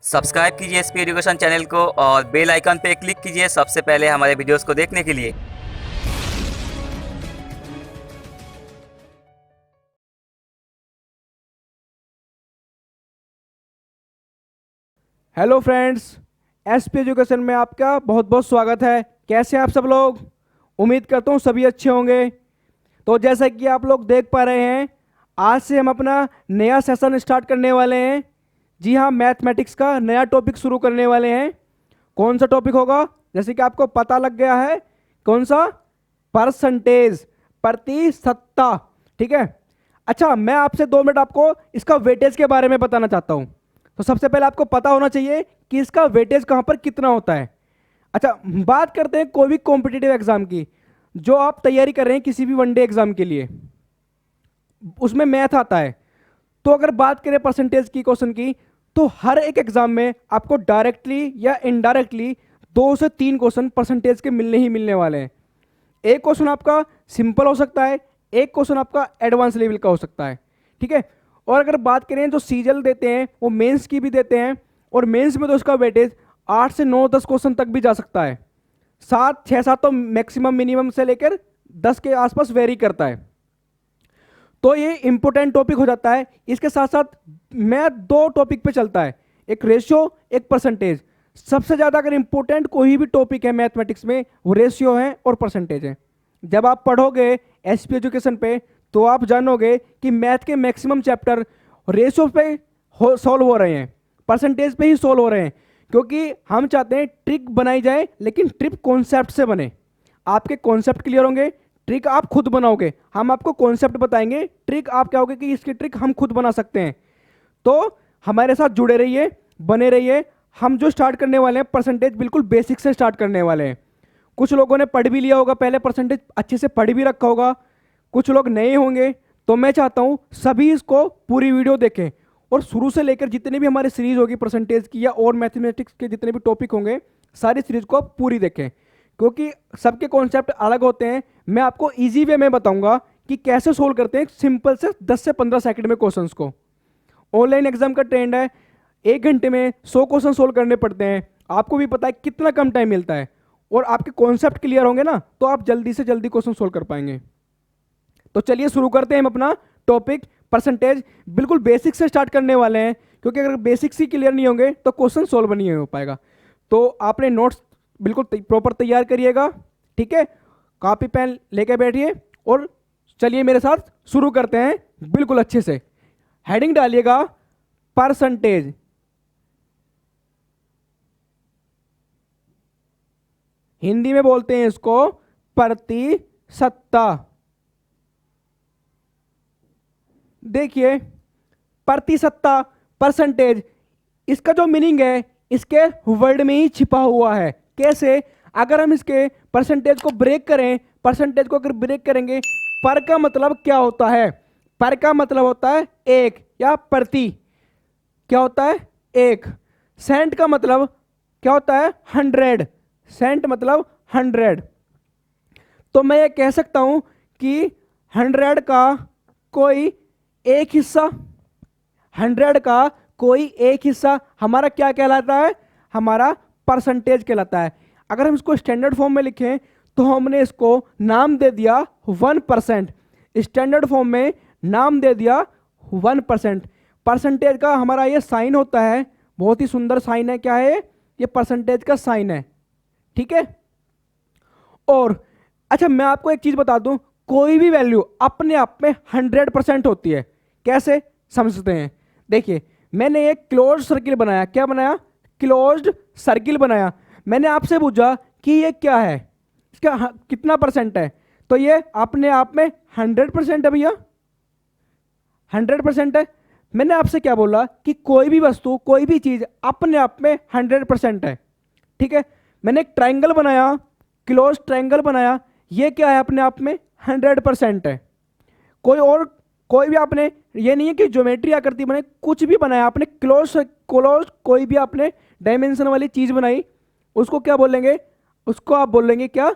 Subscribe कीजिए SP education channel को और बेल आइकन पे क्लिक कीजिए सबसे पहले हमारे वीडियोस को देखने के लिए। हेलो फ्रेंड्स, एसपी एजुकेशन में आपका बहुत बहुत स्वागत है। कैसे हैं आप सब लोग? उम्मीद करता हूँ सभी अच्छे होंगे। तो जैसा कि आप लोग देख पा रहे हैं, आज से हम अपना नया सेशन स्टार्ट करने वाले हैं। जी हाँ, मैथमेटिक्स का नया टॉपिक शुरू करने वाले हैं। कौन सा टॉपिक होगा? जैसे कि आपको पता लग गया है, कौन सा? परसेंटेज, प्रतिशतता। ठीक है। अच्छा, मैं आपसे 2 मिनट आपको इसका वेटेज के बारे में बताना चाहता हूँ। तो सबसे पहले आपको पता होना चाहिए कि इसका वेटेज कहाँ पर कितना होता है। अच्छा, बात करते हैं कोई भी कॉम्पिटिटिव एग्जाम की, जो आप तैयारी कर रहे हैं किसी भी वनडे एग्जाम के लिए, उसमें मैथ आता है। तो अगर बात करें परसेंटेज की, क्वेश्चन की, तो हर एक एग्जाम में आपको डायरेक्टली या इनडायरेक्टली 2 से 3 क्वेश्चन परसेंटेज के मिलने ही मिलने वाले हैं। एक क्वेश्चन आपका सिंपल हो सकता है, एक क्वेश्चन आपका एडवांस लेवल का हो सकता है। ठीक है। और अगर बात करें जो सीजल देते हैं वो मेंस की भी देते हैं, और मेंस में तो उसका वेटेज 8 से 9 10 क्वेश्चन तक भी जा सकता है। 7 6 7 तो मैक्सिमम मिनिमम से लेकर 10 के आसपास वेरी करता है। तो ये इंपॉर्टेंट टॉपिक हो जाता है। इसके साथ साथ मैथ 2 टॉपिक पे चलता है, एक रेशियो एक परसेंटेज। सबसे ज़्यादा अगर इंपॉर्टेंट कोई भी टॉपिक है मैथमेटिक्स में, वो रेशियो है और परसेंटेज है। जब आप पढ़ोगे एसपी एजुकेशन पे, तो आप जानोगे कि मैथ के मैक्सिमम चैप्टर रेशियो पे सॉल्व हो रहे हैं, परसेंटेज पे ही सॉल्व हो रहे हैं। क्योंकि हम चाहते हैं ट्रिक बनाई जाए, लेकिन ट्रिक कॉन्सेप्ट से बने। आपके कॉन्सेप्ट क्लियर होंगे, ट्रिक आप खुद बनाओगे। हम आपको कॉन्सेप्ट बताएंगे, ट्रिक आप क्या होगे कि इसकी ट्रिक हम खुद बना सकते हैं। तो हमारे साथ जुड़े रहिए, बने रहिए। हम जो स्टार्ट करने वाले हैं परसेंटेज, बिल्कुल बेसिक से स्टार्ट करने वाले हैं। कुछ लोगों ने पढ़ भी लिया होगा पहले, परसेंटेज अच्छे से पढ़ भी रखा होगा, कुछ लोग नए होंगे। तो मैं चाहता हूं सभी इसको पूरी वीडियो देखें, और शुरू से लेकर जितने भी हमारी सीरीज होगी परसेंटेज की या और मैथमेटिक्स के जितने भी टॉपिक होंगे, सारी सीरीज को आप पूरी देखें। क्योंकि सबके कॉन्सेप्ट अलग होते हैं। मैं आपको इजी वे में बताऊंगा कि कैसे सोल्व करते हैं सिंपल से 10 से 15 सेकंड में क्वेश्चंस को। ऑनलाइन एग्जाम का ट्रेंड है, 1 घंटे में 100 क्वेश्चन सोल्व करने पड़ते हैं। आपको भी पता है कितना कम टाइम मिलता है, और आपके कॉन्सेप्ट क्लियर होंगे ना, तो आप जल्दी से जल्दी क्वेश्चन सोल्व कर पाएंगे। तो चलिए शुरू करते हैं हम अपना टॉपिक परसेंटेज। बिल्कुल बेसिक से स्टार्ट करने वाले हैं, क्योंकि अगर बेसिक्स ही क्लियर नहीं होंगे तो क्वेश्चन सोल्व नहीं हो पाएगा। तो आपने नोट्स बिल्कुल प्रॉपर तैयार करिएगा। ठीक है, कॉपी पेन लेके बैठिए और चलिए मेरे साथ शुरू करते हैं बिल्कुल अच्छे से। हेडिंग डालिएगा परसेंटेज। हिंदी में बोलते हैं इसको प्रतिशतता। देखिए, प्रतिशतता, परसेंटेज, इसका जो मीनिंग है इसके वर्ड में ही छिपा हुआ है। कैसे? अगर हम इसके परसेंटेज को ब्रेक करें, परसेंटेज को अगर ब्रेक करेंगे, पर का मतलब क्या होता है? पर का मतलब होता है एक या प्रति। क्या होता है? एक। सेंट का मतलब क्या होता है? 100। सेंट मतलब 100। तो मैं ये कह सकता हूं कि 100 का कोई एक हिस्सा, 100 का कोई एक हिस्सा हमारा क्या कहलाता है? हमारा परसेंटेज कहलाता है। अगर हम इसको स्टैंडर्ड फॉर्म में लिखें, तो हमने इसको नाम दे दिया 1%। स्टैंडर्ड फॉर्म में नाम दे दिया 1%। परसेंटेज का हमारा ये साइन होता है, बहुत ही सुंदर साइन है। क्या है ये? परसेंटेज का साइन है। ठीक है। और अच्छा, मैं आपको एक चीज बता दूं, कोई भी वैल्यू अपने आप में 100% होती है। कैसे समझते हैं? देखिए, मैंने एक क्लोज्ड सर्किल बनाया। क्या बनाया? क्लोज्ड सर्किल बनाया। मैंने आपसे पूछा कि ये क्या है, इसका कितना परसेंट है, तो ये अपने आप में 100% है भैया, 100% है। मैंने आपसे क्या बोला कि कोई भी वस्तु, कोई भी चीज अपने आप में 100% है। ठीक है। मैंने एक ट्राइंगल बनाया, क्लोज ट्राइंगल बनाया, ये क्या है? अपने आप में 100% है। कोई भी आपने, ये नहीं है कि ज्योमेट्री आकृति बनाई, कुछ भी बनाया आपने, क्लोज क्लोज कोई भी आपने डायमेंशन वाली चीज बनाई, उसको क्या बोलेंगे? उसको आप बोलेंगे क्या?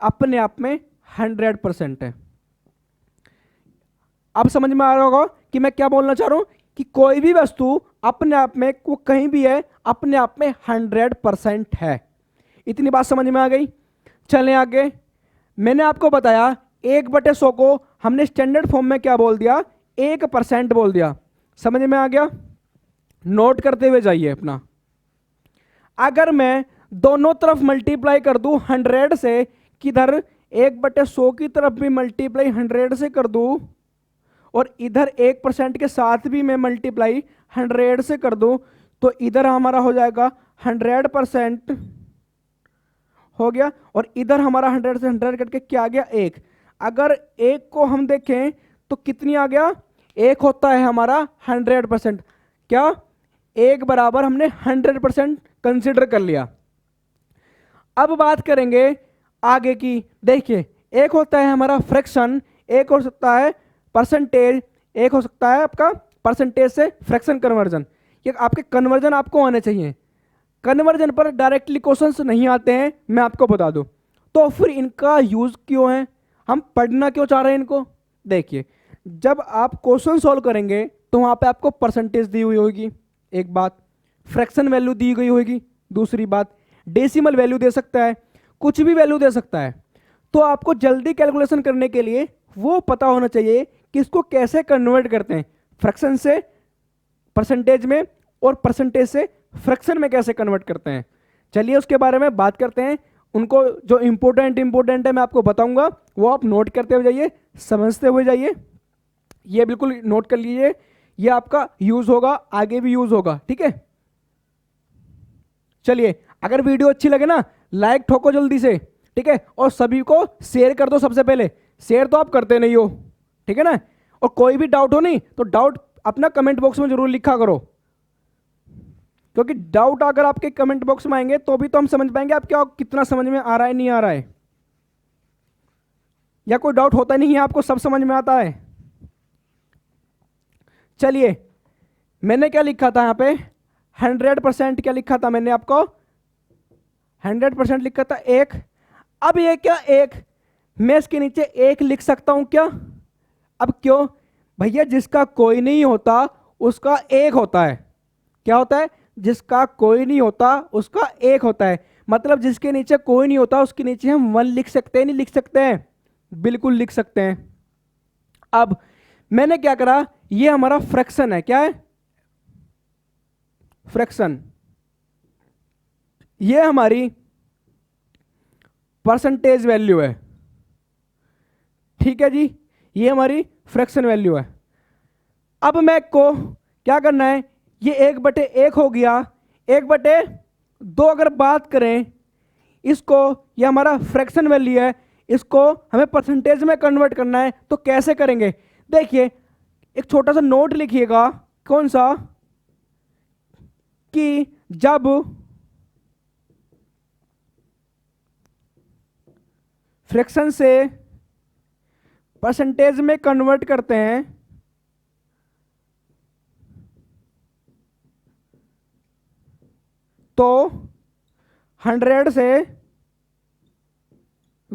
अपने आप में 100% है। अब समझ में आ रहा होगा कि मैं क्या बोलना चाह रहा हूं। कि कोई भी वस्तु अपने आप में, वो कहीं भी है, अपने आप में 100% है। इतनी बात समझ में आ गई। चलें आगे। मैंने आपको बताया 1/100 को हमने स्टैंडर्ड फॉर्म में क्या बोल दिया, 1% बोल दिया। समझ में आ गया? नोट करते हुए जाइए अपना। अगर मैं दोनों तरफ मल्टीप्लाई कर दूं 100 से, किधर 1/100 की तरफ भी मल्टीप्लाई 100 से कर दूं, और इधर 1% के साथ भी मैं मल्टीप्लाई 100 से कर दूं, तो इधर हमारा हो जाएगा 100% हो गया, और इधर हमारा 100 से 100 करके क्या आ गया, 1। अगर 1 को हम देखें तो कितनी आ गया, 1 होता है हमारा 100%। क्या 1 बराबर हमने 100% कंसिडर कर लिया। अब बात करेंगे आगे की। देखिए, एक होता है हमारा फ्रैक्शन, एक हो सकता है परसेंटेज, एक हो सकता है आपका परसेंटेज से फ्रैक्शन कन्वर्जन। ये आपके कन्वर्जन आपको आने चाहिए। कन्वर्जन पर डायरेक्टली क्वेश्चंस नहीं आते हैं, मैं आपको बता दूं। तो फिर इनका यूज क्यों है, हम पढ़ना क्यों चाह रहे हैं इनको? देखिए, जब आप क्वेश्चन सॉल्व करेंगे तो वहां पे आपको परसेंटेज दी हुई होगी, एक बात, फ्रैक्शन वैल्यू दी गई होगी, दूसरी बात, डेसिमल वैल्यू दे सकता है, कुछ भी वैल्यू दे सकता है। तो आपको जल्दी कैलकुलेशन करने के लिए वो पता होना चाहिए कि इसको कैसे कन्वर्ट करते हैं, फ्रैक्शन से परसेंटेज में और परसेंटेज से फ्रैक्शन में कैसे कन्वर्ट करते हैं। चलिए उसके बारे में बात करते हैं। उनको जो इंपॉर्टेंट है मैं आपको बताऊंगा, वो आप नोट करते हुए जाइए, समझते हुए जाइए। ये बिल्कुल नोट कर लीजिए, ये आपका यूज होगा, आगे भी यूज होगा, ठीक है। चलिए, अगर वीडियो अच्छी लगे ना, लाइक ठोको जल्दी से, ठीक है, और सभी को शेयर कर दो। सबसे पहले शेयर तो आप करते नहीं हो, ठीक है ना। और कोई भी डाउट हो नहीं तो डाउट अपना कमेंट बॉक्स में जरूर लिखा करो, क्योंकि डाउट अगर आपके कमेंट बॉक्स में आएंगे तो भी तो हम समझ पाएंगे आप क्या कितना समझ में आ रहा है, नहीं आ रहा है, या कोई डाउट होता नहीं है आपको, सब समझ में आता है। चलिए, मैंने क्या लिखा था यहाँ पे, 100% क्या लिखा था मैंने आपको, 100% लिखा था 1। अब ये क्या 1, मैं इसके नीचे 1 लिख सकता हूं क्या? अब क्यों भैया, जिसका कोई नहीं होता उसका 1 होता है। क्या होता है? जिसका कोई नहीं होता उसका 1 होता है। मतलब जिसके नीचे कोई नहीं होता उसके नीचे हम 1 लिख सकते हैं, नहीं लिख सकते हैं? बिल्कुल लिख सकते हैं। अब मैंने क्या करा, ये हमारा फ्रैक्शन है, क्या है, फ्रैक्शन। ये हमारी परसेंटेज वैल्यू है, ठीक है जी, ये हमारी फ्रैक्शन वैल्यू है। अब मैं को क्या करना है, ये 1/1 हो गया, 1/2 अगर बात करें इसको, ये हमारा फ्रैक्शन वैल्यू है, इसको हमें परसेंटेज में कन्वर्ट करना है, तो कैसे करेंगे? देखिए, एक छोटा सा नोट लिखिएगा, कौन सा, कि जब फ्रैक्शन से परसेंटेज में कन्वर्ट करते हैं तो 100 से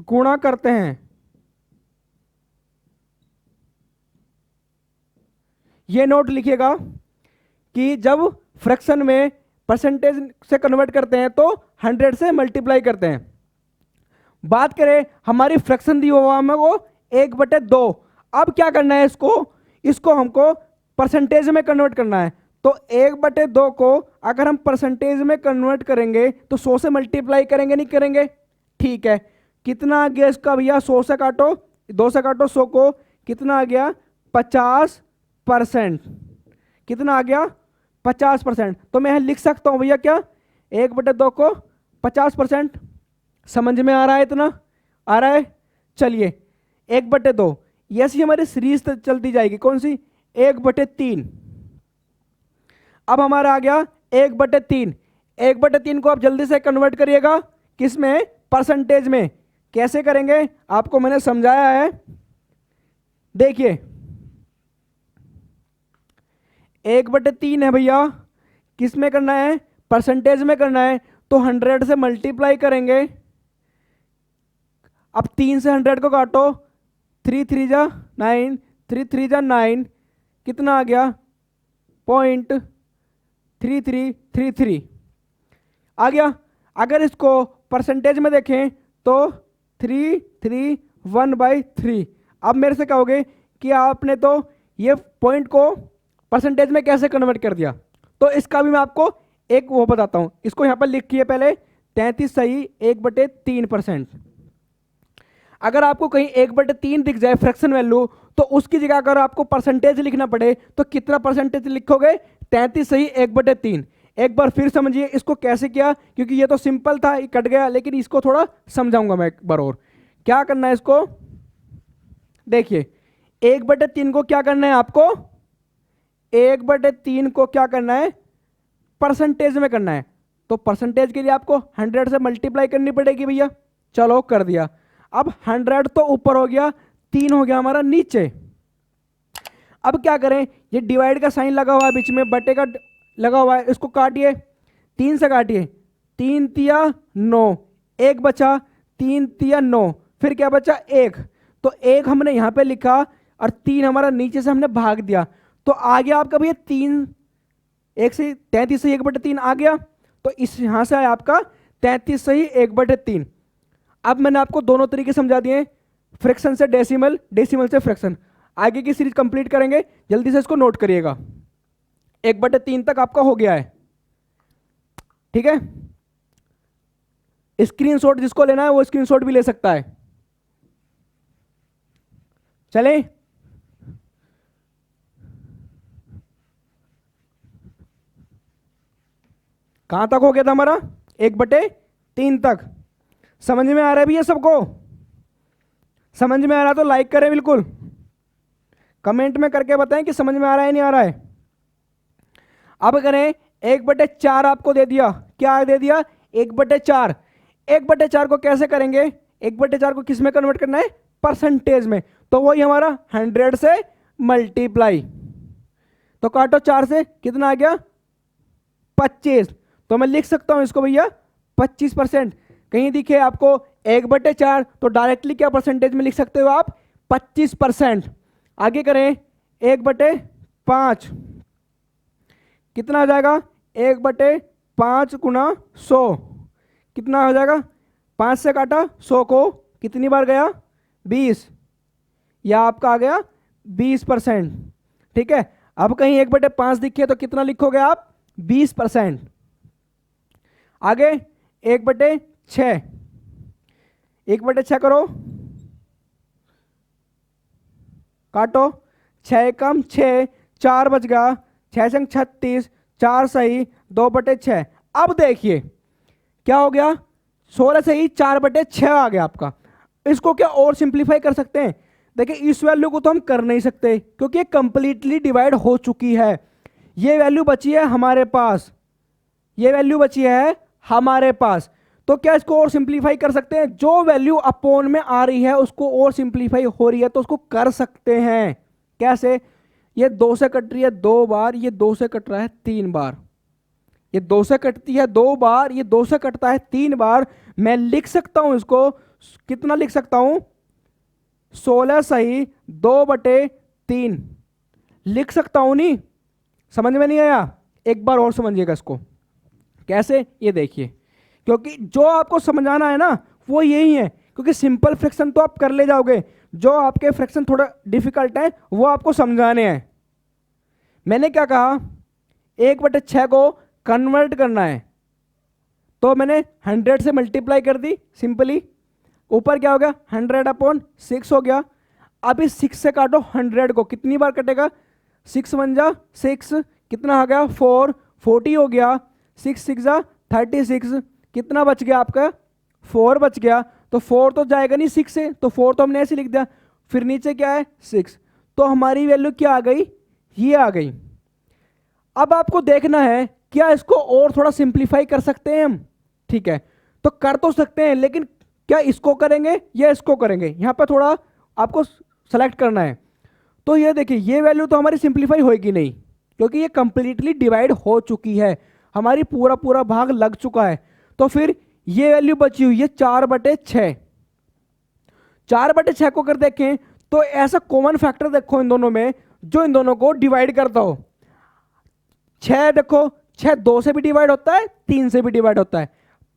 गुणा करते हैं। ये नोट लिखिएगा कि जब फ्रैक्शन में परसेंटेज से कन्वर्ट करते हैं तो 100 से मल्टीप्लाई करते हैं। बात करें हमारी फ्रैक्शन दी हुआ हमें वो 1/2। अब क्या करना है, इसको हमको परसेंटेज में कन्वर्ट करना है। तो 1/2 को अगर हम परसेंटेज में कन्वर्ट करेंगे तो 100 से मल्टीप्लाई करेंगे, नहीं करेंगे? ठीक है, कितना आ गया इसका भैया, 100 से काटो, 2 से काटो 100 को, कितना आ गया, 50%। कितना आ गया, 50%। तो मैं लिख सकता हूं भैया क्या, 1/2 को 50%। समझ में आ रहा है? इतना आ रहा है? चलिए, 1/2 ये ऐसी हमारी सीरीज चलती जाएगी, कौन सी, 1/3। अब हमारा आ गया 1/3। 1/3 को आप जल्दी से कन्वर्ट करिएगा, किस में, परसेंटेज में। कैसे करेंगे आपको मैंने समझाया है। देखिए, 1/3 है भैया, किस में करना है, परसेंटेज में करना है, तो 100 से मल्टीप्लाई करेंगे। अब 3 से 100 को काटो, 3 3 जा 9, 3 3 जा 9, कितना आ गया, 0.3333 आ गया। अगर इसको परसेंटेज में देखें तो 331/3। अब मेरे से कहोगे कि आपने तो ये पॉइंट को परसेंटेज में कैसे कन्वर्ट कर दिया, तो इसका भी मैं आपको एक वो बताता हूं। इसको यहां पर लिखिए पहले 33 सही 1/3%। अगर आपको कहीं 1/3 दिख जाए फ्रैक्शन वैल्यू, तो उसकी जगह अगर आपको परसेंटेज लिखना पड़े तो कितना परसेंटेज लिखोगे? 33 सही 1/3। एक बार फिर समझिए इसको कैसे किया, क्योंकि ये तो सिंपल था, ये कट गया, लेकिन इसको थोड़ा समझाऊंगा मैं एक बार और। क्या करना है इसको, देखिए 1/3 को क्या करना है आपको, 1/3 को क्या करना है, परसेंटेज में करना है। तो परसेंटेज के लिए आपको 100 से मल्टीप्लाई करनी पड़ेगी भैया। चलो कर दिया। अब 100 तो ऊपर हो गया, 3 हो गया हमारा नीचे। अब क्या करें, ये डिवाइड का साइन लगा हुआ है बीच में, बटे का लगा हुआ है, इसको काटिए, 3 से काटिए, 3 तिया 9, एक बचा, 3 तिया 9, फिर क्या बचा 1। तो 1 हमने यहाँ पे लिखा और 3 हमारा नीचे से हमने भाग दिया, तो आ गया आपका भैया 3, 1 से 33 से 1/3 आ गया। तो इस यहाँ से आया आपका 33 सही 1/3। अब मैंने आपको दोनों तरीके समझा दिए, फ्रैक्शन से डेसिमल, डेसिमल से फ्रैक्शन। आगे की सीरीज कंप्लीट करेंगे, जल्दी से इसको नोट करिएगा। 1/3 तक आपका हो गया है, ठीक है। स्क्रीनशॉट जिसको लेना है वो स्क्रीनशॉट भी ले सकता है। चलें, कहां तक हो गया था हमारा? 1/3 तक। समझ में आ रहा है भैया सबको? समझ में आ रहा है तो लाइक करें बिल्कुल, कमेंट में करके बताएं कि समझ में आ रहा है नहीं आ रहा है। अब करें 1/4 आपको दे दिया, क्या दे दिया? 1/4। 1/4 को कैसे करेंगे? 1/4 को किस में कन्वर्ट करना है? परसेंटेज में। तो वही हमारा 100 से मल्टीप्लाई, तो काटो 4 से, कितना आ गया? 25। तो मैं लिख सकता हूं इसको भैया 25%। कहीं दिखे आपको 1/4 तो डायरेक्टली क्या परसेंटेज में लिख सकते हो आप? 25%। आगे करें 1/5, कितना आ जाएगा? 1/5 गुना 100, कितना हो जाएगा? 5 से काटा 100 को, कितनी बार गया? 20, या आपका आ गया 20%, ठीक है। अब कहीं 1/5 दिखे तो कितना लिखोगे आप? 20%। आगे 1/6, 1/6 करो, काटो, 6 कम 6, 4 बच गया, 6 संग 36, 4 सही 2/6। अब देखिए क्या हो गया, 16 सही 4/6 आ गया आपका। इसको क्या और सिंप्लीफाई कर सकते हैं? देखिए इस वैल्यू को तो हम कर नहीं सकते क्योंकि ये कंप्लीटली डिवाइड हो चुकी है। ये वैल्यू बची है हमारे पास, ये वैल्यू बची है हमारे पास। तो क्या इसको और सिंप्लीफाई कर सकते हैं? जो वैल्यू अपोन में आ रही है उसको और सिंप्लीफाई हो रही है तो उसको कर सकते हैं। कैसे? ये 2 से कट रही है 2 बार, ये 2 से कट रहा है 3 बार, ये 2 से कटती है 2 बार, ये 2 से कटता है 3 बार। मैं लिख सकता हूं इसको, कितना लिख सकता हूं? 16 सही 2/3 लिख सकता हूं। नहीं समझ में नहीं आया? एक बार और समझिएगा इसको। कैसे? ये देखिए, क्योंकि जो आपको समझाना है ना वो यही है, क्योंकि सिंपल फ्रैक्शन तो आप कर ले जाओगे, जो आपके फ्रैक्शन थोड़ा डिफिकल्ट है वो आपको समझाने हैं। मैंने क्या कहा? 1/6 को कन्वर्ट करना है, तो मैंने 100 से मल्टीप्लाई कर दी सिंपली। ऊपर क्या हो गया? 100/6 हो गया। अब इस 6 से काटो 100 को, कितनी बार कटेगा? 6 1 जा 6, कितना आ गया? 4, 40 हो गया। 6 6 जा 36, कितना बच गया आपका? 4 बच गया। तो 4 तो जाएगा नहीं 6 से, तो 4 तो हमने ऐसे लिख दिया। फिर नीचे क्या है? 6। तो हमारी वैल्यू क्या आ गई? ये आ गई। अब आपको देखना है क्या इसको और थोड़ा सिंप्लीफाई कर सकते हैं हम? ठीक है, तो कर तो सकते हैं, लेकिन क्या इसको करेंगे या इसको करेंगे? यहां पर थोड़ा आपको सेलेक्ट करना है। तो ये देखिए, ये वैल्यू तो हमारी सिंप्लीफाई होगी नहीं क्योंकि ये कंप्लीटली डिवाइड हो चुकी है, हमारी पूरा भाग लग चुका है। तो फिर ये वैल्यू बची हुई है 4/6। 4/6 को कर देखें तो ऐसा कॉमन फैक्टर देखो इन दोनों में जो इन दोनों को डिवाइड करता हो। 6 देखो, 6 2 से भी डिवाइड होता है, 3 से भी डिवाइड होता है,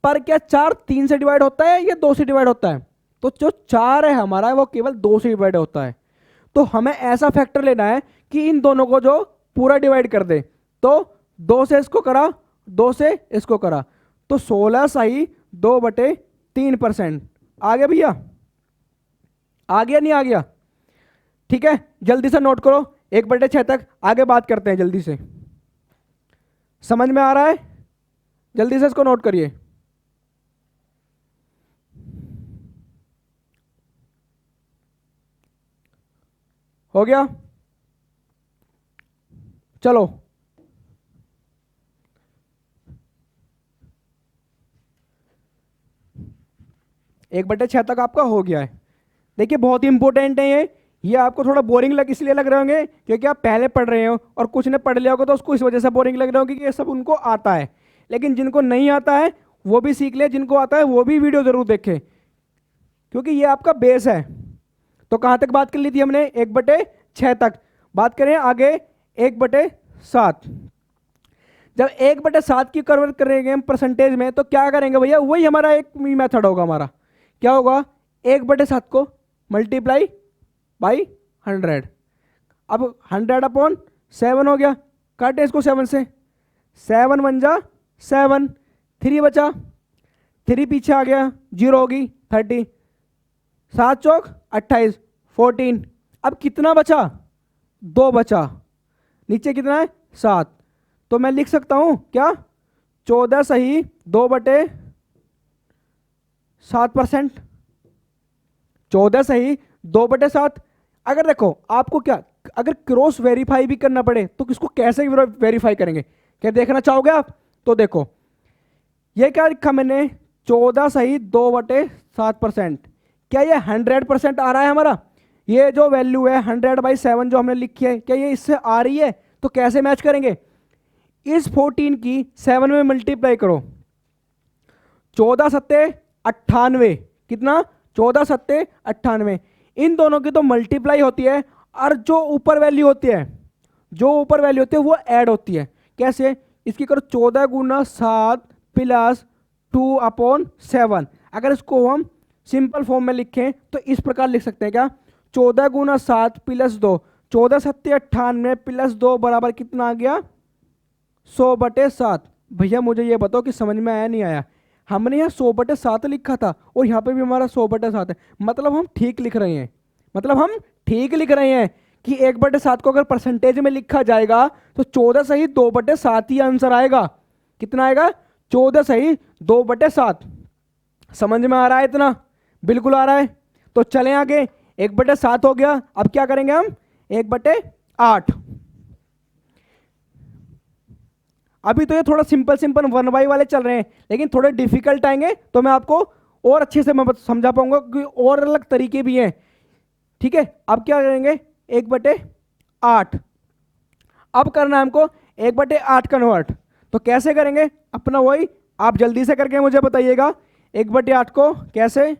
पर क्या 4 3 से डिवाइड होता है या 2 से डिवाइड होता है? तो जो 4 है हमारा वो केवल 2 से डिवाइड होता है। तो हमें ऐसा फैक्टर लेना है कि इन दोनों को जो पूरा डिवाइड कर दे। तो 2 से इसको करा, 2 से इसको करा, तो 16 सही 2/3%। आ गया भैया? आ गया नहीं आ गया? ठीक है, जल्दी से नोट करो, 1/6 तक आगे बात करते हैं जल्दी से। समझ में आ रहा है? जल्दी से इसको नोट करिए। हो गया? चलो, एक बटे 6 तक आपका हो गया है। देखिए बहुत ही इंपॉर्टेंट है ये आपको थोड़ा बोरिंग लग इसलिए लग रहे होंगे क्योंकि आप पहले पढ़ रहे हो और कुछ ने पढ़ लिया होगा तो उसको इस वजह से बोरिंग लग रहा होगा कि ये सब उनको आता है। लेकिन जिनको नहीं आता है वो भी सीख ले, जिनको आता है वो भी वीडियो जरूर देखें क्योंकि ये आपका बेस है। तो कहाँ तक बात कर ली थी हमने? 1/6 तक। बात करें आगे 1/7। जब 1/7 की कन्वर्ट करेंगे हम परसेंटेज में तो क्या करेंगे भैया? वही हमारा एक मेथड होगा। हमारा क्या होगा? 1/7 को मल्टीप्लाई बाई 100। अब 100/7 हो गया, काटे इसको 7 से, 7 1 जा 7, 3 बचा, 3 पीछे आ गया, 0 होगी 30, 7 चौक 28, 14। अब कितना बचा? 2 बचा, नीचे कितना है? 7। तो मैं लिख सकता हूं क्या? 14 सही 2/7%। 14 सही 2/7। अगर देखो आपको क्या, अगर क्रॉस वेरीफाई भी करना पड़े तो किसको कैसे वेरीफाई करेंगे? क्या देखना चाहोगे आप? तो देखो ये क्या लिखा मैंने? 14 सही 2/7%। क्या ये 100% आ रहा है हमारा? ये जो वैल्यू है 100/7 जो हमने लिखी है, क्या ये इससे आ रही है? तो कैसे मैच करेंगे? इस 14 की 7 में मल्टीप्लाई करो, 14 सत्ते 98। कितना? 14 सत्ते 98। इन दोनों की तो मल्टीप्लाई होती है और जो ऊपर वैल्यू होती है, जो ऊपर वैल्यू होती है वो ऐड होती है। कैसे? इसकी करो 14 गुना 7 प्लस 2/7। अगर इसको हम सिंपल फॉर्म में लिखें तो इस प्रकार लिख सकते हैं क्या? 14 गुना 7 प्लस 2, 14 सत्ते 98 प्लस 2 बराबर कितना आ गया? 100/7। भैया मुझे ये बताओ कि समझ में आया नहीं आया? हमने यहाँ 100/7 लिखा था और यहाँ पे भी हमारा 100/7 है, मतलब हम ठीक लिख रहे हैं। मतलब हम ठीक लिख रहे हैं कि 1/7 को अगर परसेंटेज में लिखा जाएगा तो 14 सही 2/7 ही आंसर आएगा। कितना आएगा? 14 सही 2/7। समझ में आ रहा है इतना? बिल्कुल आ रहा है। तो चलें आगे, 1/7 हो गया। अब क्या करेंगे हम? 1/8। अभी तो ये थोड़ा सिंपल सिंपल 1/, वाले चल रहे हैं, लेकिन थोड़े डिफिकल्ट आएंगे तो मैं आपको और अच्छे से मैं समझा पाऊंगा क्योंकि और अलग तरीके भी हैं। ठीक है, अब क्या करेंगे? 1/8। अब करना है हमको 1/8 कन्वर्ट। तो कैसे करेंगे? अपना वही आप जल्दी से करके मुझे बताइएगा। 1/8 को कैसे?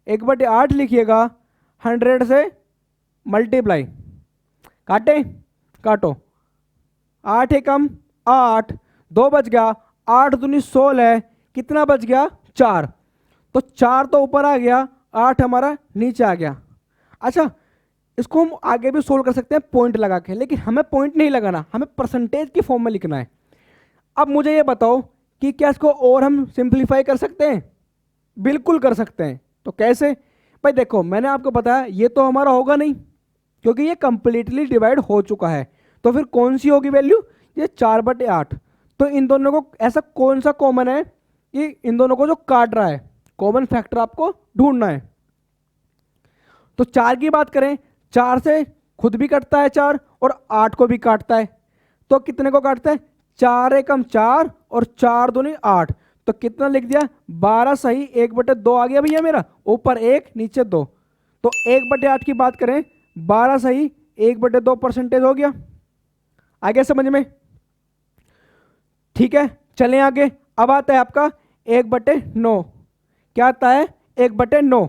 1/8 लिखिएगा 100 से मल्टीप्लाई, काटे काटो, 8 एकम 8, 2 बच गया, 8 दूनी 16, कितना बच गया? 4। तो 4 तो ऊपर आ गया, 8 हमारा नीचे आ गया। अच्छा, इसको हम आगे भी सोल्व कर सकते हैं पॉइंट लगा के, लेकिन हमें पॉइंट नहीं लगाना, हमें परसेंटेज की फॉर्म में लिखना है। अब मुझे ये बताओ कि क्या इसको और हम सिंप्लीफाई कर सकते हैं? बिल्कुल कर सकते हैं। तो कैसे? भाई देखो मैंने आपको बताया ये तो हमारा होगा नहीं क्योंकि ये कंप्लीटली डिवाइड हो चुका है। तो फिर कौन सी होगी वैल्यू? ये 4/8। तो इन दोनों को ऐसा कौन सा कॉमन है कि इन दोनों को जो काट रहा है? कॉमन फैक्टर आपको ढूंढना है। तो 4 की बात करें, 4 से खुद भी कटता है 4 और 8 को भी काटता है। तो कितने को काटता है? 4 एकम 4 और 4 दूनी 8। तो कितना लिख दिया? 12 सही 1/2 आ गया भैया मेरा, ऊपर 1 नीचे 2। तो 1/8 की बात करें, 12 सही 1/2 परसेंटेज हो गया। आगे समझ में? ठीक है, चलें आगे। अब आता है आपका 1/9। क्या आता है? 1/9।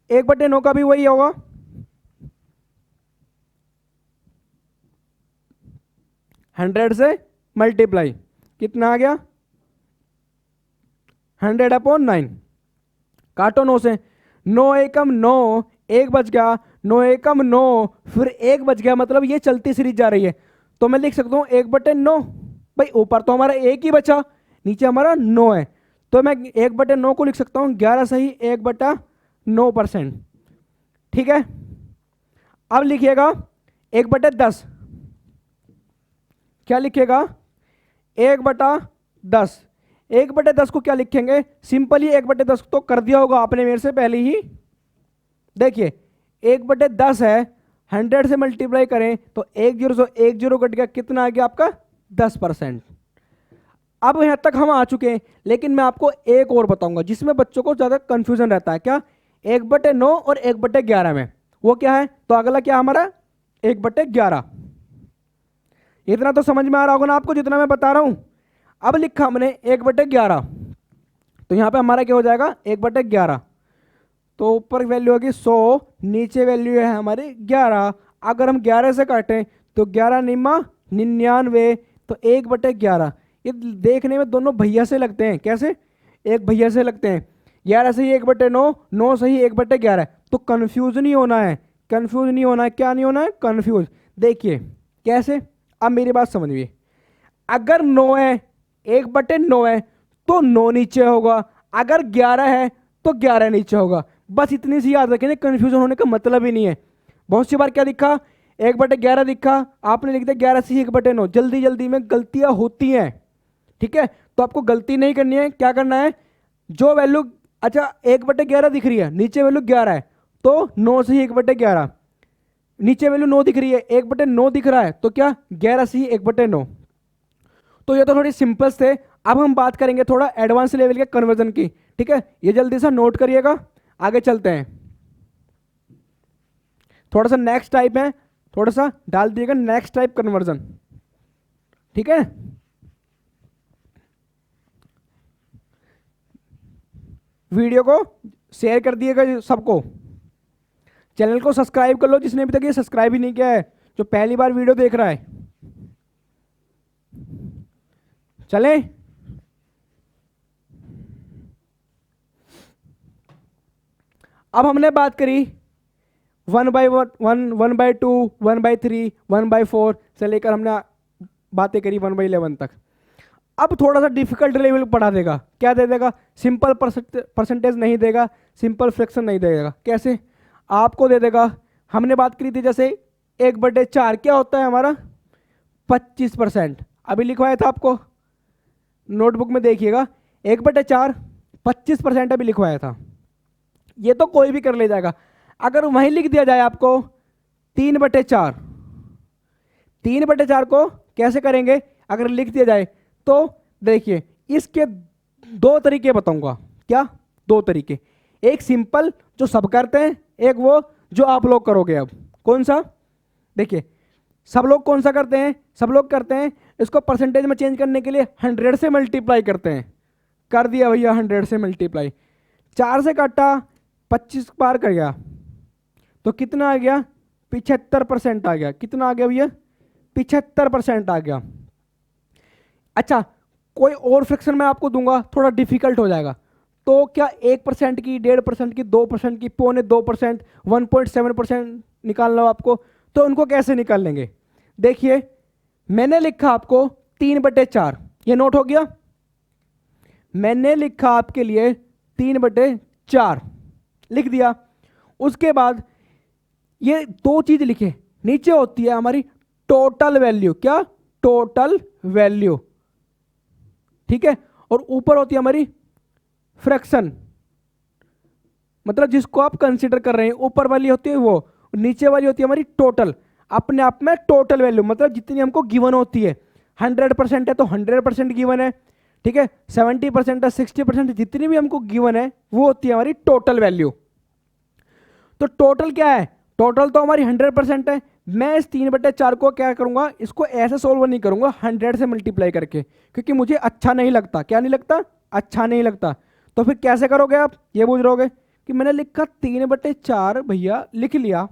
1/9 का भी वही होगा, 100 से मल्टीप्लाई, कितना आ गया 100/9। काटो 9 से, 9 एकम 9, एक बच गया, 9 एकम 9, फिर एक बच गया, मतलब ये चलती सीरीज जा रही है। तो मैं लिख सकता हूँ 1/9। भाई ऊपर तो हमारा एक ही बचा, नीचे हमारा 9 है, तो मैं 1/9 को लिख सकता हूँ 11 सही 1/9%। ठीक है, अब लिखिएगा 1/10। क्या लिखिएगा 1/10। 1/10 को क्या लिखेंगे, सिंपली 1/10 तो कर दिया होगा आपने मेरे से पहले ही। देखिए 1/10 है, 100 से मल्टीप्लाई करें तो 1 जीरो कट गया, कितना आ गया आपका 10%। अब यहाँ तक हम आ चुके हैं, लेकिन मैं आपको एक और बताऊंगा जिसमें बच्चों को ज़्यादा कंफ्यूजन रहता है। क्या 1/9 और 1/11 में, वो क्या है, तो अगला क्या हमारा 1/11। इतना तो समझ में आ रहा होगा ना आपको जितना मैं बता रहा हूं। अब लिखा हमने 1/11, तो यहाँ पे हमारा क्या हो जाएगा 1/11, तो ऊपर वैल्यू होगी 100, नीचे वैल्यू है हमारी 11। अगर हम 11 से काटें तो 11 निम्मा 99, तो 1/11। ये देखने में दोनों भैया से लगते हैं, कैसे, एक भैया से लगते हैं। 11 से ही 1/9, 9 से ही 1/11, तो कन्फ्यूज नहीं होना है, कन्फ्यूज नहीं होना है। क्या नहीं होना है, कन्फ्यूज। देखिए कैसे, अब मेरी बात समझिए, अगर 9 है 1/9 है तो 9 नीचे होगा, अगर 11 है तो 11 नीचे होगा। बस इतनी सी याद रखें, कंफ्यूजन होने का मतलब ही नहीं है। बहुत सी बार क्या दिखा 1/11 दिखा, आपने लिख दिया 11 से 1/9। जल्दी जल्दी में गलतियां होती हैं, ठीक है, तो आपको गलती नहीं करनी है। क्या करना है, जो वैल्यू, अच्छा 1/11 दिख रही है, नीचे वैल्यू 11 है, तो 9 से ही 1/11, नीचे वैल्यू 9 दिख रही है, 1/9 दिख रहा है, तो क्या 11 से ही 1/9। तो ये तो थोड़ी सिंपल थे। अब हम बात करेंगे थोड़ा एडवांस लेवल के कन्वर्जन की, ठीक है, ये जल्दी से नोट करिएगा, आगे चलते हैं। थोड़ा सा नेक्स्ट टाइप है, थोड़ा सा डाल दिएगा नेक्स्ट टाइप कन्वर्जन, ठीक है। वीडियो को शेयर कर दिएगा सबको, चैनल को सब्सक्राइब कर लो जिसने अभी तक ये सब्सक्राइब ही नहीं किया है, जो पहली बार वीडियो देख रहा है। चलें, अब हमने बात करी 1/1, 1/2, 1/3, 1/4 से लेकर हमने बातें करी 1/11 तक। अब थोड़ा सा डिफिकल्ट लेवल पढ़ा देगा। क्या दे देगा, सिंपल परसेंटेज नहीं देगा, सिंपल फ्रैक्शन नहीं देगा। कैसे, आपको दे देगा, हमने बात करी थी जैसे 1/4 क्या होता है हमारा 25%। अभी लिखवाया था आपको नोटबुक में, देखिएगा 1/4 25% अभी लिखवाया था। ये तो कोई भी कर ले जाएगा। अगर वहीं लिख दिया जाए आपको 3/4, 3/4 को कैसे करेंगे अगर लिख दिया जाए, तो देखिए इसके दो तरीके बताऊंगा। क्या, दो तरीके, एक सिंपल जो सब करते हैं, एक वो जो आप लोग करोगे। अब कौन सा, देखिए सब लोग कौन सा करते हैं, सब लोग करते हैं इसको परसेंटेज में चेंज करने के लिए 100 से मल्टीप्लाई करते हैं। कर दिया भैया 100 से मल्टीप्लाई, 4 से काटा 25 बार कर गया, तो कितना आ गया 75% आ गया। कितना आ गया भैया 75% आ गया। अच्छा, कोई और फ्रैक्शन मैं आपको दूंगा थोड़ा डिफिकल्ट हो जाएगा, तो क्या 1% की, 1.5% की, 2% की, 2.25%, 1.7% निकालना हो आपको, तो उनको कैसे निकाल लेंगे। देखिए मैंने लिखा आपको 3/4, ये नोट हो गया। मैंने लिखा आपके लिए 3/4 लिख दिया। उसके बाद ये दो चीज लिखे, नीचे होती है हमारी टोटल वैल्यू, क्या, टोटल वैल्यू, ठीक है, और ऊपर होती है हमारी फ्रैक्शन, मतलब जिसको आप कंसीडर कर रहे हैं, ऊपर वाली होती है वो, नीचे वाली होती है हमारी टोटल। अपने आप में टोटल वैल्यू मतलब जितनी हमको गिवन होती है, 100% है तो 100% गिवन है, ठीक है, 70% है, 60%, जितनी भी हमको गिवन है वो होती है हमारी टोटल वैल्यू। तो टोटल क्या है, टोटल तो हमारी 100% है। मैं इस 3/4 को क्या करूंगा, इसको ऐसे सोल्व नहीं करूंगा 100 से मल्टीप्लाई करके, क्योंकि मुझे अच्छा नहीं लगता। क्या नहीं लगता, अच्छा नहीं लगता। तो फिर कैसे करोगे आप, ये पूछ रहोगे कि मैंने लिखा 3/4 भैया लिख लिया,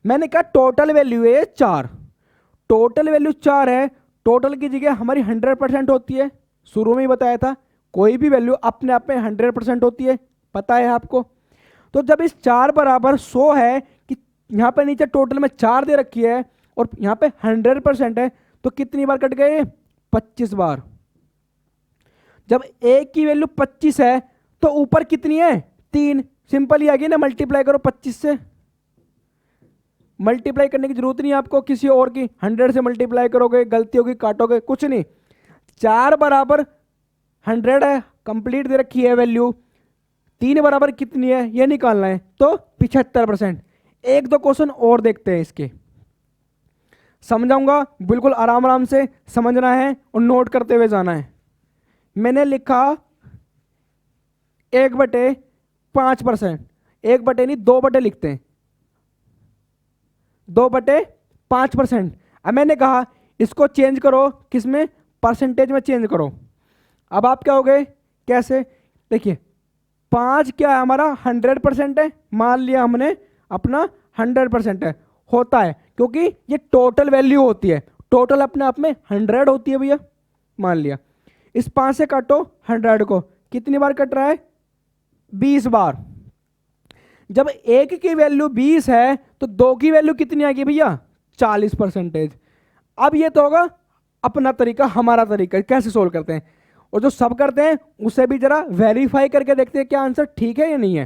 मैंने कहा टोटल वैल्यू है 4, टोटल वैल्यू 4 है, टोटल की जगह हमारी 100% होती है। शुरू में ही बताया था कोई भी वैल्यू अपने आप में 100% होती है, पता है आपको। तो जब इस 4 बराबर 100 है कि यहाँ पे नीचे टोटल में 4 दे रखी है और यहाँ पे 100% है, तो कितनी बार कट गए? 25 बार। जब a की वैल्यू 25 है तो ऊपर कितनी है? 3। सिंपल ही आ गई ना, मल्टीप्लाई करो 25 से। मल्टीप्लाई करने की जरूरत नहीं है आपको किसी और की, 100 से मल्टीप्लाई करोगे, गलती होगी काटोगे, कुछ नहीं। 4 बराबर 100 है, कंप्लीट दे रखी है वैल्यू। 3 बराबर कितनी है ये निकालना है, तो 75%। एक दो क्वेश्चन और देखते हैं इसके, समझाऊंगा, बिल्कुल आराम आराम से समझना है और नोट करते हुए जाना है। मैंने लिखा 1/5%, 1 नहीं 2 लिखते हैं, 2/5%। अब मैंने कहा इसको चेंज करो, किसमें? परसेंटेज में चेंज करो। अब आप क्या हो गए? कैसे? देखिए 5 क्या है हमारा? 100% है, मान लिया हमने अपना 100% है, होता है क्योंकि ये टोटल वैल्यू होती है, टोटल अपने आप में 100 होती है भैया, मान लिया। इस 5 से काटो 100 को, कितनी बार कट रहा है? 20 बार। जब 1 की वैल्यू 20 है तो 2 की वैल्यू कितनी आएगी भैया? 40%। अब ये तो होगा अपना तरीका, हमारा तरीका कैसे सोल्व करते हैं, और जो सब करते हैं उसे भी जरा वेरीफाई करके देखते हैं क्या आंसर ठीक है या नहीं है।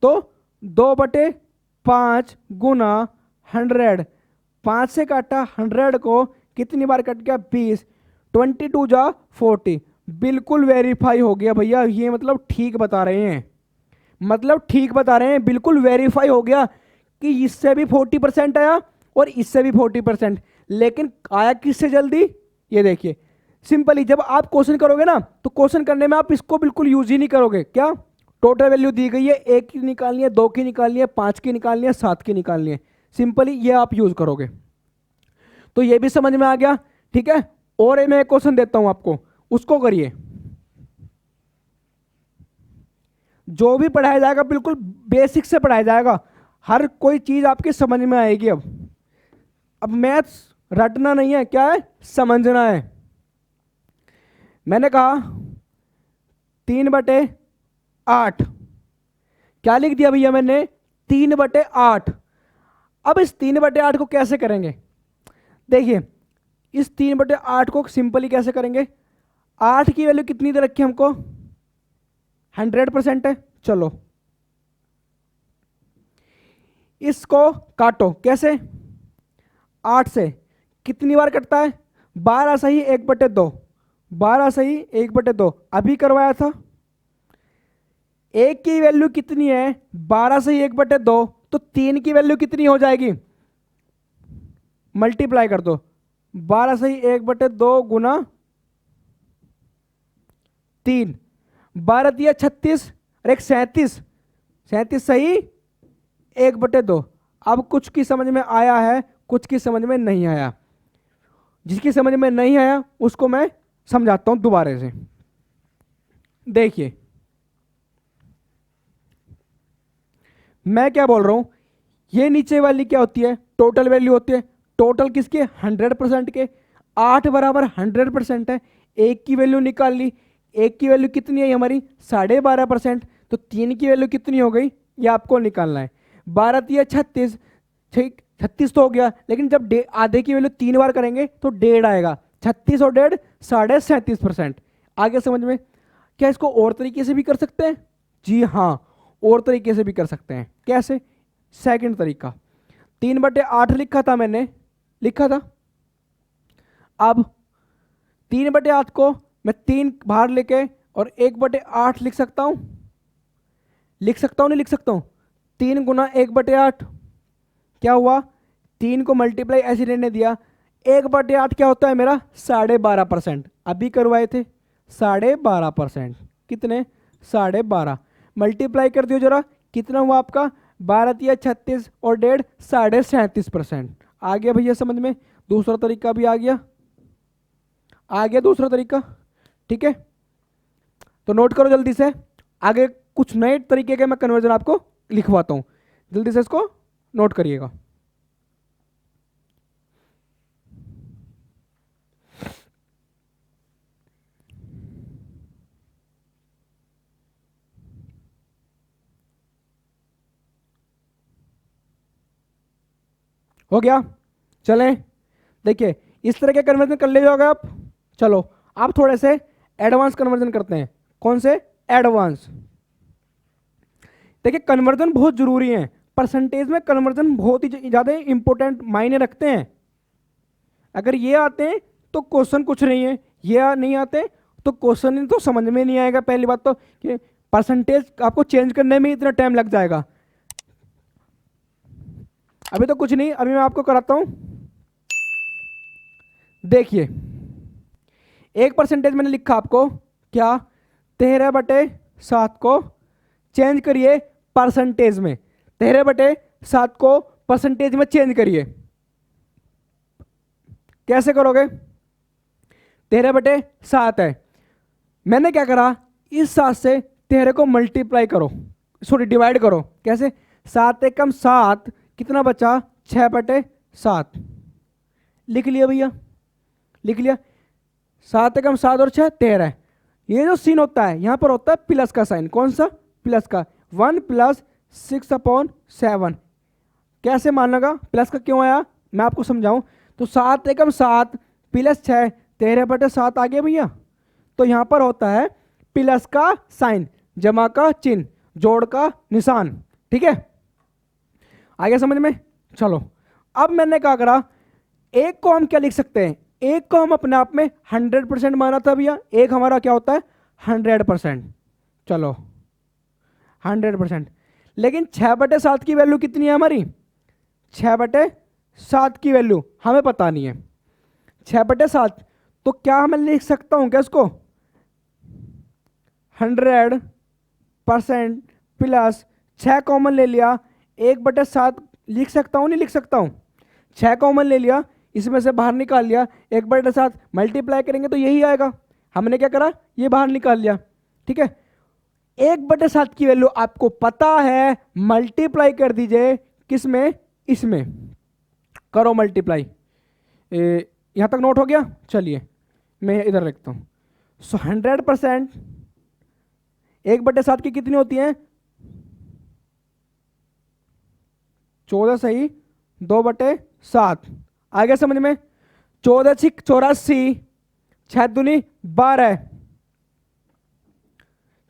तो 2/5 गुना 100, 5 से काटा 100 को, कितनी बार कट गया? 20। 22 जा 40, बिल्कुल वेरीफाई हो गया भैया। ये मतलब ठीक बता रहे हैं, मतलब ठीक बता रहे हैं, बिल्कुल वेरीफाई हो गया कि इससे भी 40% आया और इससे भी 40%। लेकिन आया किससे जल्दी? ये देखिए सिंपली, जब आप क्वेश्चन करोगे ना तो क्वेश्चन करने में आप इसको बिल्कुल यूज ही नहीं करोगे। क्या? टोटल वैल्यू दी गई है, 1 की निकालनी है, 2 की निकालनी है, 5 की निकालनी है, 7 की निकालनी है, सिंपली ये आप यूज करोगे। तो ये भी समझ में आ गया, ठीक है। और मैं एक क्वेश्चन देता हूं आपको, उसको करिए। जो भी पढ़ाया जाएगा बिल्कुल बेसिक से पढ़ाया जाएगा, हर कोई चीज आपकी समझ में आएगी। अब मैथ्स रटना नहीं है, क्या है? समझना है। मैंने कहा 3/8, क्या लिख दिया भैया मैंने? 3/8। अब इस 3/8 को कैसे करेंगे? देखिए इस 3/8 को सिंपली कैसे करेंगे? 8 की वैल्यू कितनी दे रखी है हमको? 100% है। चलो इसको काटो, कैसे? 8 से कितनी बार कटता है? 12 सही 1/2, 12 सही 1/2, अभी करवाया था। 1 की वैल्यू कितनी है? 12 सही 1/2, तो 3 की वैल्यू कितनी हो जाएगी? मल्टीप्लाई कर दो, 12 सही 1/2 गुना 3, 12 दिया 36 और 1 37, 37 सही 1/2। अब कुछ की समझ में आया है, कुछ की समझ में नहीं आया। जिसकी समझ में नहीं आया उसको मैं समझाता हूं दोबारा से। देखिए मैं क्या बोल रहा हूं, ये नीचे वाली क्या होती है? टोटल वैल्यू होती है। टोटल किसके? 100% के। 8 बराबर 100% है, 1 की वैल्यू निकाल ली। 1 की वैल्यू कितनी है हमारी? 12.5%। तो 3 की वैल्यू कितनी हो गई ये आपको निकालना है। 12 दिया 36, ठीक 36 तो हो गया, लेकिन जब आधे की वैल्यू 3 बार करेंगे तो 1.5 आएगा। 36 और 1.5 37%। आगे समझ में? क्या इसको और तरीके से भी कर सकते हैं? जी हाँ, और तरीके से भी कर सकते हैं। कैसे? सेकंड तरीका, 3/8 लिखा था मैंने, लिखा था। अब 3/8 को मैं 3 बाहर लेके और 1/8 लिख सकता हूं, लिख सकता हूं नहीं लिख सकता हूं? 3 गुना 1/8 क्या हुआ? 3 को मल्टीप्लाई ऐसे रहने दिया। 1/8 क्या होता है मेरा? 12.5%। अभी करवाए थे 12.5%। कितने? 12.5। मल्टीप्लाई कर दियो जरा, कितना हुआ आपका? 12 दिया 36 और 1.5 37%। आ गया भैया समझ में? दूसरा तरीका भी आ गया, आ गया दूसरा तरीका, ठीक है। तो नोट करो जल्दी से, आगे कुछ नए तरीके के मैं कन्वर्जन आपको लिखवाता हूं, जल्दी से इसको नोट करिएगा। हो गया। चलें, देखिए इस तरह के कन्वर्जन कर ले जाओगे आप। चलो आप थोड़े से एडवांस कन्वर्जन करते हैं। कौन से? एडवांस। देखिए कन्वर्जन बहुत जरूरी है, परसेंटेज में कन्वर्जन बहुत ही ज़्यादा इंपॉर्टेंट मायने रखते हैं। अगर ये आते हैं तो क्वेश्चन कुछ नहीं है, ये नहीं आते तो क्वेश्चन तो समझ में नहीं आएगा। पहली बात तो कि परसेंटेज आपको चेंज करने में इतना टाइम लग जाएगा। अभी तो कुछ नहीं, अभी मैं आपको कराता हूं। देखिए 1% मैंने लिखा आपको क्या, 13/7 को चेंज करिए परसेंटेज में, 13/7 को परसेंटेज में चेंज करिए। कैसे करोगे? 13/7 है, मैंने क्या करा, इस 7 से 13 को मल्टीप्लाई करो, सॉरी डिवाइड करो। कैसे? 7 एकम 7, कितना बचा? 6/7। लिख लिया भैया, लिख लिया। 7 एकम 7 और 6 13। ये जो सीन होता है यहां पर होता है प्लस का साइन। कौन सा? प्लस का। 1 + 6/7 कैसे मानेगा? प्लस का क्यों आया मैं आपको समझाऊं। तो 7 एकम 7 + 6 13/7 आ गया भैया। तो यहां पर होता है प्लस का साइन, जमा का चिन्ह, जोड़ का निशान। ठीक है, आ गया समझ में? चलो अब मैंने क्या करा, एक को हम क्या लिख सकते हैं, एक को हम अपने आप में 100% माना था भैया। एक हमारा क्या होता है? 100%। चलो 100%। लेकिन 6/7 की वैल्यू कितनी है हमारी? 6/7 की वैल्यू हमें पता नहीं है। 6/7 तो क्या मैं लिख सकता हूं क्या इसको? 100% प्लस 6 कॉमन ले लिया, 1/7 लिख सकता हूं नहीं लिख सकता हूं? 6 कॉमन ले लिया, इसमें से बाहर निकाल लिया, 1/7 मल्टीप्लाई करेंगे तो यही आएगा। हमने क्या करा, ये बाहर निकाल लिया। ठीक है, 1/7 की वैल्यू आपको पता है, मल्टीप्लाई कर दीजिए किसमें? इसमें करो मल्टीप्लाई। यहां तक नोट हो गया? चलिए मैं इधर लिखता हूं। सो 100% 1/7 की कितनी होती है? 14 सही, 2/7। आ गया समझ में? 14 × 6 = 84, 6 दूनी 12,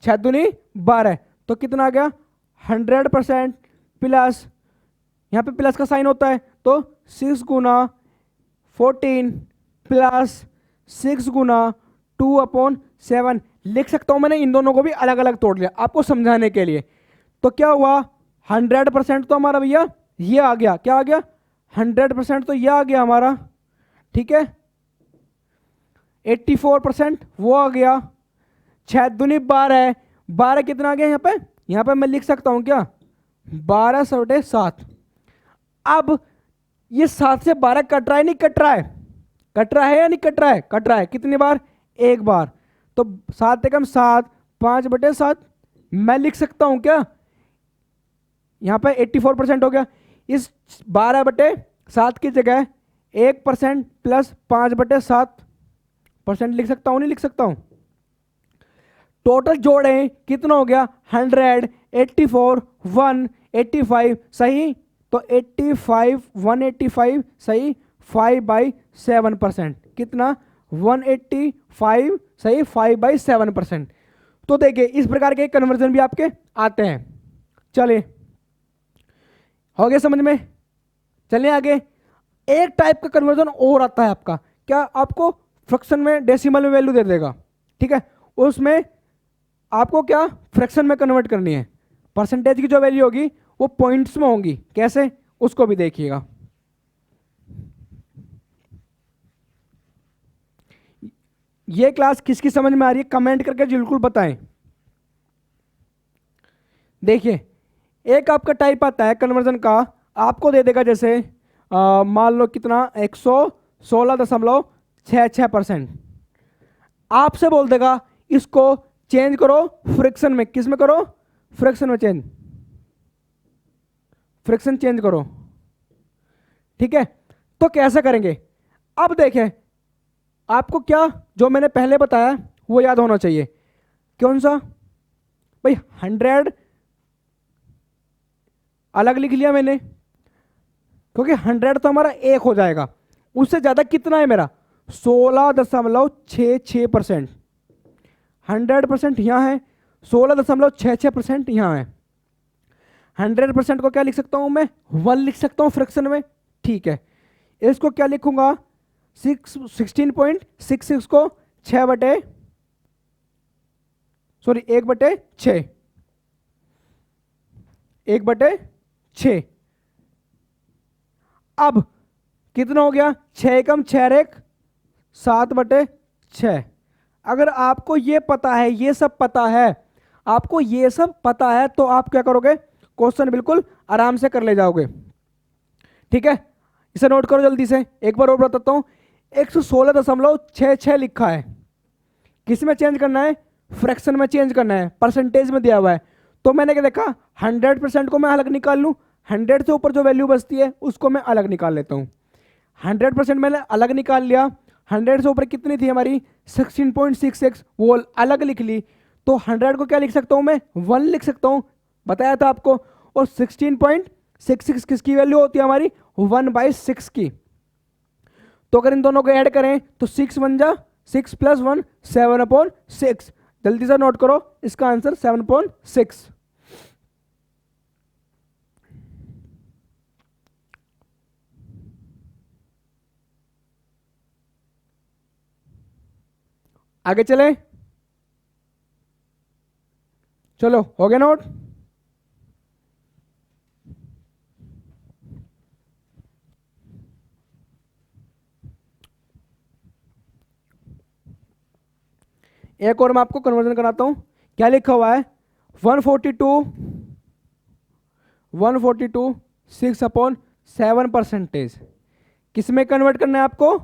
6 दूनी 12, तो कितना आ गया? 100% प्लस, यहां पे प्लस का साइन होता है तो 6 × 14 प्लस 6 × 2/7 लिख सकता हूं। मैंने इन दोनों को भी अलग अलग तोड़ लिया आपको समझाने के लिए। तो क्या हुआ, 100% तो हमारा भैया ये आ गया। क्या आ गया? 100% तो ये आ गया हमारा। ठीक है, 84% वो आ गया। 6 दूनी 12, 12 कितना आ गया यहाँ पे? यहाँ पे मैं लिख सकता हूं क्या? 12/7। अब ये 7 से 12 कट रहा है नहीं कट रहा है? कट रहा है या नहीं कट रहा है? कट रहा है। कितनी बार? एक बार। तो 7 एकम 7, 5/7 मैं लिख सकता हूं क्या? यहां पे 84% हो गया। इस 12/7 की जगह 1% प्लस 5/7% लिख सकता हूं नहीं लिख सकता हूं? टोटल जोड़ें कितना हो गया? 100, 84, 185 सही, तो 85, 185 सही, 5/7%। कितना? 185 सही, 5/7%। तो देखिए इस प्रकार के कन्वर्जन भी आपके आते हैं। चलिए हो गया समझ में? चलिए आगे। एक टाइप का कन्वर्जन और आता है आपका, क्या आपको फ्रैक्शन में डेसिमल में वैल्यू दे देगा। ठीक है, उसमें आपको क्या फ्रैक्शन में कन्वर्ट करनी है। परसेंटेज की जो वैल्यू होगी वो पॉइंट्स में होंगी। कैसे? उसको भी देखिएगा। ये क्लास किसकी समझ में आ रही है कमेंट करके बिल्कुल बताएं। देखिए एक आपका टाइप आता है कन्वर्जन का, आपको दे देगा जैसे मान लो कितना 116.66%। आपसे बोल देगा इसको चेंज करो फ्रिक्शन में। किस में करो? फ्रिक्शन में चेंज, फ्रिक्शन चेंज करो। ठीक है, तो कैसे करेंगे? अब देखें आपको क्या जो मैंने पहले बताया वो याद होना चाहिए। कौन सा भाई? 100 अलग लिख लिया मैंने, क्योंकि 100 तो हमारा 1 हो जाएगा, उससे ज़्यादा कितना है मेरा 16.66%। 100% यहाँ है, 16.66% यहाँ है। 100% को क्या लिख सकता हूँ मैं 1 लिख सकता हूँ फ्रैक्शन में, ठीक है। इसको क्या लिखूंगा 16.66 को 1/6, 1/6। अब कितना हो गया 6 एकम 6 एक 7/6। अगर आपको ये पता है, ये सब पता है, आपको ये सब पता है, तो आप क्या करोगे क्वेश्चन बिल्कुल आराम से कर ले जाओगे, ठीक है। इसे नोट करो जल्दी से, एक बार और बताता हूं। 116.66 लिखा है, किस में चेंज करना है फ्रैक्शन में चेंज करना है, परसेंटेज में दिया हुआ है। तो मैंने क्या देखा 100% को मैं अलग निकाल लूं, 100 से ऊपर जो वैल्यू बचती है उसको मैं अलग निकाल लेता हूं। 100% मैंने अलग निकाल लिया, 100 से ऊपर कितनी थी हमारी 16.66, वो अलग लिख ली। तो 100 को क्या लिख सकता हूं मैं 1 लिख सकता हूं, बताया था आपको। और 16.66 किसकी वैल्यू होती है हमारी 1/6 की। तो अगर इन दोनों को ऐड करें तो 6 1 जा 6 + 1 7/6। जल्दी से नोट करो इसका आंसर 7/6। आगे चले, चलो हो गया नोट। एक और मैं आपको कन्वर्जन कराता हूं। क्या लिखा हुआ है 142 6/7%। किस में कन्वर्ट करना है आपको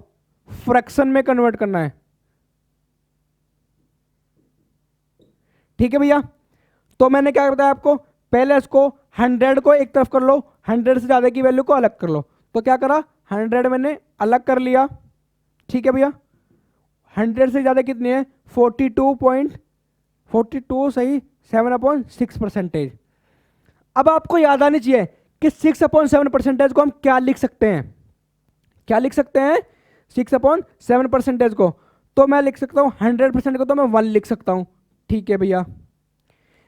फ्रैक्शन में कन्वर्ट करना है, ठीक है भैया। तो मैंने क्या बताया आपको, पहले इसको 100 को एक तरफ कर लो, 100 से ज्यादा की वैल्यू को अलग कर लो। तो क्या करा 100 मैंने अलग कर लिया, ठीक है भैया। 100 से ज्यादा कितनी है 42 सही 7/6%। अब आपको याद आनी चाहिए कि 6/7% को हम क्या लिख सकते हैं, क्या लिख सकते हैं 6/7% को। तो मैं लिख सकता हूं 100% को तो मैं 1 लिख सकता हूं, ठीक है भैया।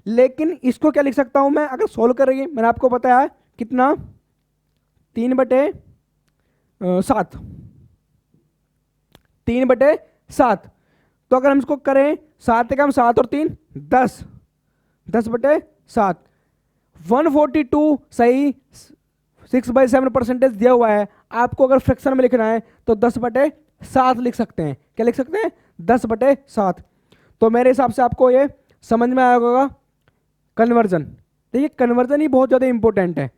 लेकिन इसको क्या लिख सकता हूं मैं, अगर सोल्व करेंगे, मैंने आपको बताया कितना 3/7, 3/7। तो अगर हम इसको करें 7 एकम 7 और 3 10, 10/7। 142 सही 6/7% दिया हुआ है। आपको अगर फ्रैक्शन में लिखना है तो 10/7 लिख सकते हैं। क्या लिख सकते हैं 10/7। तो मेरे हिसाब से आपको ये समझ में आया होगा कन्वर्जन। देखिए कन्वर्जन ही बहुत ज़्यादा इंपॉर्टेंट है।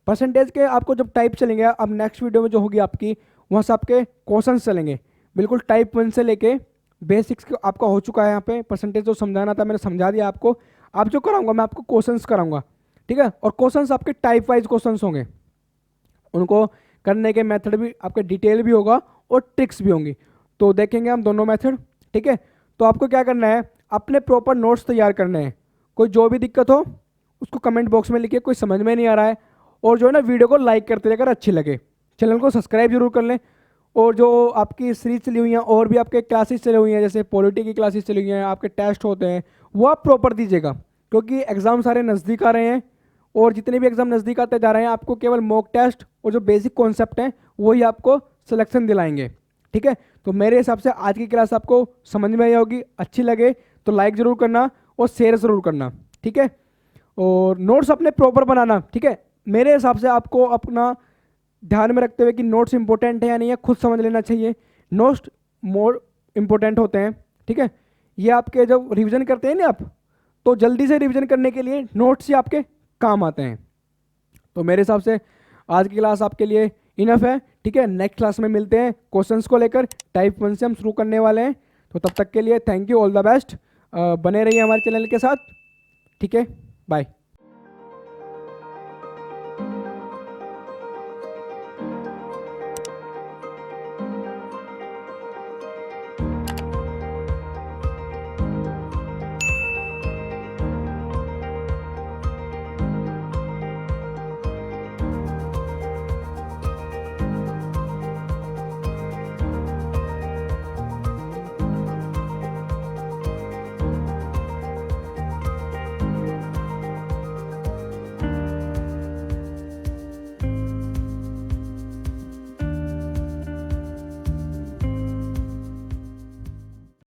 परसेंटेज के आपको जब टाइप चलेंगे, अब नेक्स्ट वीडियो में जो होगी आपकी, वहाँ से आपके क्वेश्चंस चलेंगे बिल्कुल टाइप 1 से लेके बेसिक्स आपका हो चुका है। यहाँ पे परसेंटेज जो समझाना था मैंने समझा दिया आपको। आप जो कराऊंगा मैं आपको क्वेश्चंस कराऊंगा, ठीक है। और क्वेश्चंस आपके टाइप वाइज क्वेश्चंस होंगे, उनको करने के मेथड भी आपके डिटेल भी होगा और ट्रिक्स भी होंगी। तो देखेंगे हम दोनों मेथड, ठीक है। तो आपको क्या करना है, अपने प्रॉपर नोट्स तैयार करने हैं। कोई जो भी दिक्कत हो उसको कमेंट बॉक्स में लिखिए, कोई समझ में नहीं आ रहा है। और जो है ना वीडियो को लाइक करते रहिए अगर अच्छी लगे, चैनल को सब्सक्राइब जरूर कर लें। और जो आपकी सीरीज चली हुई हैं और भी आपके क्लासेस चली हुई हैं, जैसे पॉलिटी की क्लासेस चली हुई हैं, आपके टेस्ट होते हैं, वो आप प्रॉपर दीजिएगा, क्योंकि एग्ज़ाम सारे नज़दीक आ रहे हैं। और जितने भी एग्ज़ाम नज़दीक आते जा रहे हैं, आपको केवल मॉक टेस्ट और जो बेसिक कॉन्सेप्ट हैं वही आपको सिलेक्शन दिलाएंगे, ठीक है। तो मेरे हिसाब से आज की क्लास आपको समझ में आई होगी। अच्छी लगे तो लाइक ज़रूर करना और शेयर ज़रूर करना, ठीक है। और नोट्स अपने प्रॉपर बनाना, ठीक है। मेरे हिसाब से आपको अपना ध्यान में रखते हुए कि नोट्स इंपॉर्टेंट है या नहीं है खुद समझ लेना चाहिए। नोट्स मोर इंपॉर्टेंट होते हैं, ठीक है। ये आपके जब रिवीजन करते हैं ना आप, तो जल्दी से रिवीजन करने के लिए नोट्स ही आपके काम आते हैं। तो मेरे हिसाब से आज की क्लास आपके लिए इनफ है, ठीक है। नेक्स्ट क्लास में मिलते हैं क्वेश्चंस को लेकर, टाइप 1 से हम शुरू करने वाले हैं। तो तब तक के लिए thank you, all the best. बने रहिए हमारे चैनल के साथ, ठीक है। बाय।